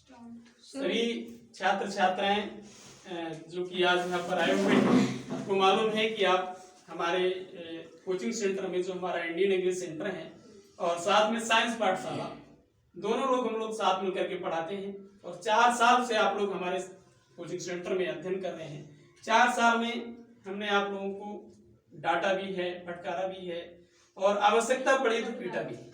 सभी छात्र छात्राएं जो कि आज यहाँ पर आए हुए हैं, आपको मालूम है कि आप हमारे कोचिंग सेंटर में जो हमारा इंडियन इंग्लिश सेंटर है और साथ में साइंस पाठशाला, दोनों लोग हम लोग साथ मिलकर के पढ़ाते हैं और 4 साल से आप लोग हमारे कोचिंग सेंटर में अध्ययन कर रहे हैं। 4 साल में हमने आप लोगों को डांटा भी है, फटकारा भी है और आवश्यकता पड़ी तो पीटा भी है,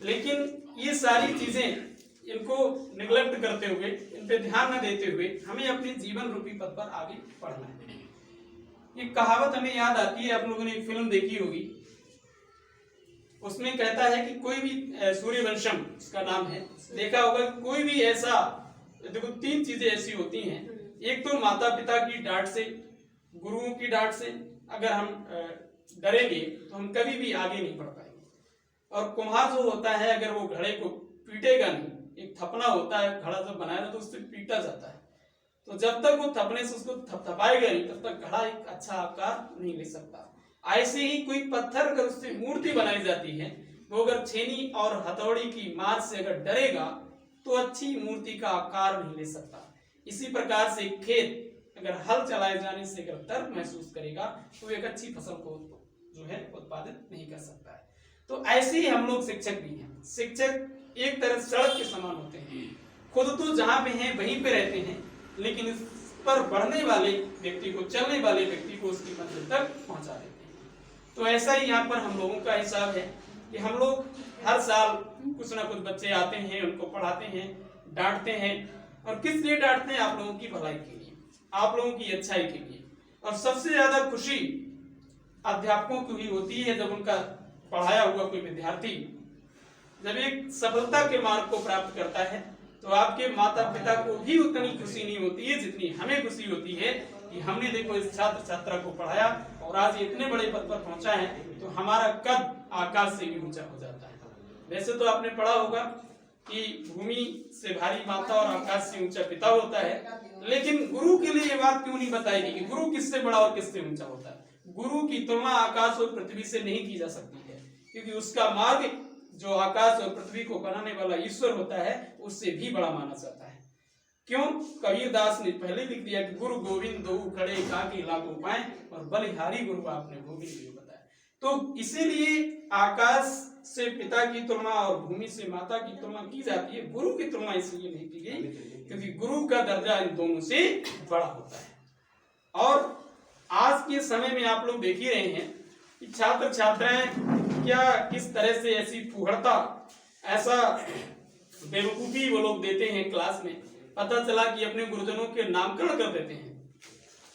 लेकिन ये सारी चीजें इनको निगलेक्ट करते हुए, इन पे ध्यान न देते हुए हमें अपने जीवन रूपी पथ पर आगे बढ़ना है। ये कहावत हमें याद आती है, आप लोगों ने एक फिल्म देखी होगी, उसमें कहता है कि कोई भी सूर्यवंशम उसका नाम है, देखा होगा कोई भी ऐसा, देखो 3 चीजें ऐसी होती हैं। एक तो माता पिता की डांट से, गुरुओं की डांट से अगर हम डरेंगे तो हम कभी भी आगे नहीं बढ़ पाएंगे। और कुम्हार जो होता है, अगर वो घड़े को पीटेगा नहीं, एक थपना होता है, घड़ा जब बनाया तो उससे पीटा जाता है, तो जब तक वो थपने से उसको थपथपाएगा नहीं तब तक घड़ा एक अच्छा आकार नहीं ले सकता। ऐसे ही कोई पत्थर अगर उससे मूर्ति बनाई जाती है, वो अगर छेनी और हथौड़ी की मार से अगर डरेगा तो अच्छी मूर्ति का आकार नहीं ले सकता। इसी प्रकार से खेत अगर हल चलाए जाने से अगर दर्द महसूस करेगा तो एक अच्छी फसल को जो है उत्पादित नहीं कर सकता है। तो ऐसे ही हम लोग शिक्षक भी हैं। शिक्षक एक तरह सड़क के समान होते हैं, खुद तो जहाँ पे हैं वहीं पे रहते हैं, लेकिन इस पर बढ़ने वाले व्यक्ति को, चलने वाले व्यक्ति को उसकी मंजिल तक पहुंचा देते हैं। तो ऐसा ही यहाँ पर हम लोगों का हिसाब है कि हम लोग हर साल कुछ ना कुछ बच्चे आते हैं, उनको पढ़ाते हैं, डांटते हैं। और किस लिए डांटते हैं? आप लोगों की भलाई के लिए, आप लोगों की अच्छाई के लिए। और सबसे ज्यादा खुशी अध्यापकों की ही होती है जब उनका पढ़ाया हुआ कोई विद्यार्थी जब एक सफलता के मार्ग को प्राप्त करता है, तो आपके माता पिता को भी उतनी खुशी नहीं होती है जितनी हमें खुशी होती है कि हमने देखो इस छात्र छात्रा को पढ़ाया और आज इतने बड़े पद पर पहुंचा है, तो हमारा कद आकाश से भी ऊंचा हो जाता है। वैसे तो आपने पढ़ा होगा कि भूमि से भारी माता और आकाश से ऊंचा पिता होता है, लेकिन गुरु के लिए ये बात क्यों नहीं बताएगी कि गुरु किससे बड़ा और किससे ऊंचा होता है? गुरु की तुलना आकाश और पृथ्वी से नहीं की जा सकती है, क्योंकि उसका मार्ग जो आकाश और पृथ्वी को बनाने वाला ईश्वर होता है उससे भी बड़ा माना जाता है। क्यों? कबीरदास ने पहले लिख दिया कि गुरु गोविंद दो खड़े काके लागू पाए और बलिहारी गुरु आपने गोविंद जी बताया। तो इसीलिए आकाश से पिता की तुलना और भूमि से माता की तुलना की जाती है, गुरु की तुलना इसलिए नहीं की गई क्योंकि गुरु का दर्जा इन दोनों से बड़ा होता है। और आज के समय में आप लोग देख ही रहे हैं कि छात्र छात्राएं क्या किस तरह से ऐसी फुहड़ता, ऐसा बेवकूफी वो लोग देते हैं क्लास में। पता चला कि अपने गुरुजनों के नामकरण कर देते हैं,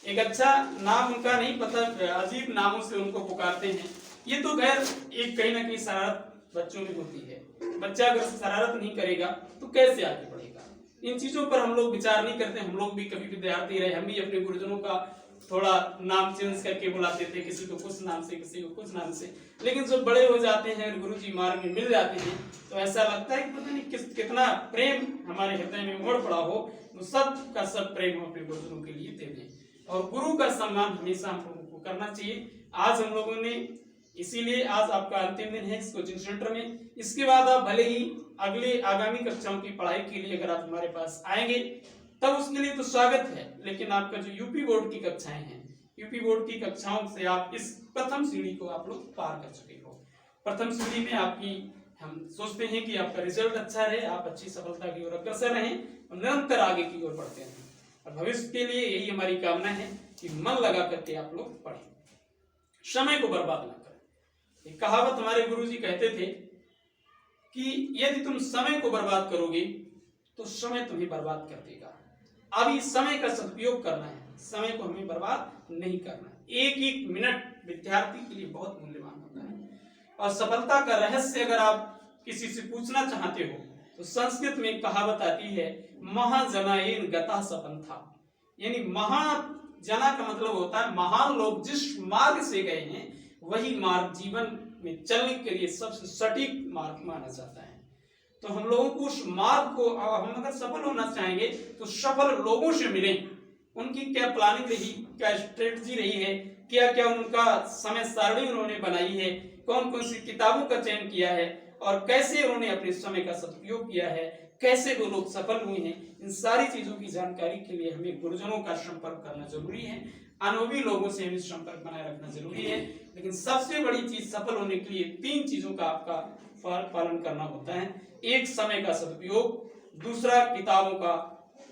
एक अच्छा नाम उनका नहीं पता, अजीब नामों से उनको पुकारते हैं। ये तो खैर एक कहीं ना कहीं शरारत बच्चों में होती है। बच्चा अगर शरारत नहीं करेगा तो कैसे आगे बढ़ेगा? इन चीजों पर हम लोग विचार नहीं करते। हम लोग भी कभी विद्यार्थी रहे, हम भी अपने गुरुजनों का थोड़ा नाम चेंज करके बुलाते थे, किसी को कुछ नाम से, किसी को कुछ नाम से। लेकिन जब बड़े हो जाते हैं और गुरुजी मार्ग में मिल जाते हैं तो ऐसा लगता है कि पता नहीं कितना प्रेम हमारे हृदय में उमड़ पड़ा हो। तो सब का सब प्रेम हम अपने गुरुजनों के लिए दे दें और गुरु का सम्मान हमेशा हम लोगों को करना चाहिए। आज हम लोगों ने, इसीलिए आज आपका अंतिम दिन है इस कोचिंग सेंटर में। इसके बाद आप भले ही अगले आगामी कक्षाओं की पढ़ाई के लिए अगर आप हमारे पास आएंगे तब उसके लिए तो स्वागत है, लेकिन आपका जो यूपी बोर्ड की कक्षाएं हैं, यूपी बोर्ड की कक्षाओं से आप इस प्रथम सीढ़ी को आप लोग पार कर चुके हो। प्रथम सीढ़ी में आपकी, हम सोचते हैं कि आपका रिजल्ट अच्छा रहे, आप अच्छी सफलता की ओर अग्रसर रहें और निरंतर आगे की ओर बढ़ते रहें। और भविष्य के लिए यही हमारी कामना है कि मन लगा करके आप लोग पढ़ें, समय को बर्बाद न करें। एक कहावत हमारे गुरुजी कहते थे कि यदि तुम समय को बर्बाद करोगे तो समय तुम्हें बर्बाद कर देगा। अभी समय का सदुपयोग करना है, समय को हमें बर्बाद नहीं करना है। एक एक मिनट विद्यार्थी के लिए बहुत मूल्यवान होता है। और सफलता का रहस्य अगर आप किसी से पूछना चाहते हो तो संस्कृत में कहावत आती है, महाजनायेन गता सपंथा। यानी महाजना का मतलब होता है महान लोग जिस मार्ग से गए हैं वही मार्ग जीवन में चलने के लिए सबसे सटीक मार्ग माना जाता है। तो हम लोगों को उस मार्ग को, हम अगर सफल होना चाहेंगे तो सफल लोगों से मिलें, उनकी क्या प्लानिंग रही, क्या स्ट्रेटजी रही है, क्या क्या उनका समय सारणी उन्होंने बनाई है, कौन कौन सी किताबों का चयन किया है और कैसे उन्होंने अपने समय का सदुपयोग किया है, कैसे वो लोग सफल हुए हैं, इन सारी चीजों की जानकारी के लिए हमें गुरुजनों का संपर्क करना जरूरी है, अनुभवी लोगों से हमें संपर्क बनाए रखना जरूरी है। लेकिन सबसे बड़ी चीज सफल होने के लिए 3 चीजों का आपका पालन करना होता है। एक, समय का सदुपयोग, दूसरा किताबों का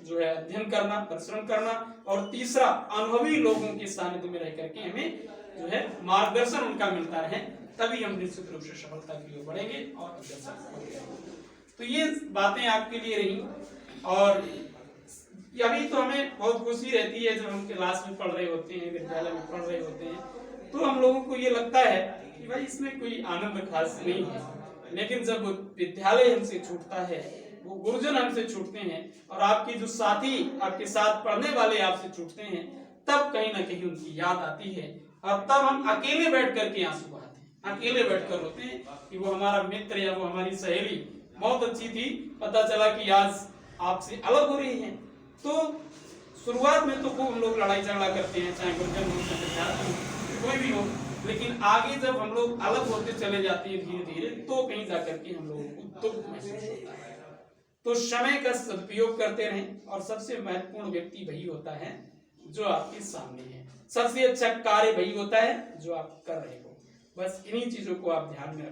जो है अध्ययन करना, परिश्रम करना, और तीसरा अनुभवी लोगों के सानिध्य में रह करके हमें जो है मार्गदर्शन उनका मिलता रहे, तभी हम निश्चित रूप से सफलता की ओर बढ़ेंगे और अग्रसर होंगे। तो ये बातें आपके लिए रही। और अभी तो हमें बहुत खुशी रहती है जब हम क्लास में पढ़ रहे होते हैं, विद्यालय में पढ़ रहे होते हैं, तो हम लोगों को ये लगता है कि भाई इसमें कोई आनंद खास नहीं है। लेकिन जब विद्यालय हमसे छूटता है, वो गुरुजन हमसे छूटते हैं, और आपके जो साथी आपके साथ पढ़ने वाले आपसे छूटते हैं, तब कहीं ना कहीं उनकी याद आती है, और तब हम अकेले बैठ करके आंसू बहाते हैं, अकेले बैठकर रोते हैं कि वो हमारा मित्र या वो हमारी सहेली बहुत अच्छी थी, पता चला कि आज आपसे अलग हो रही है। तो शुरुआत में तो खूब हम लोग लड़ाई झगड़ा करते हैं, चाहे गुरुजन हो, चाहे विद्यार्थी हो, कोई भी हो, लेकिन आगे जब हम लोग अलग होते चले जाते हैं धीरे धीरे, तो कहीं जाकर के हम लोगों को दुख महसूस होता है। तो समय का सदुपयोग करते रहें, और सबसे महत्वपूर्ण व्यक्ति वही होता है जो आपके सामने है, सबसे अच्छा कार्य वही होता है जो आप कर रहे हो। बस इन्हीं चीजों को आप ध्यान में रखें।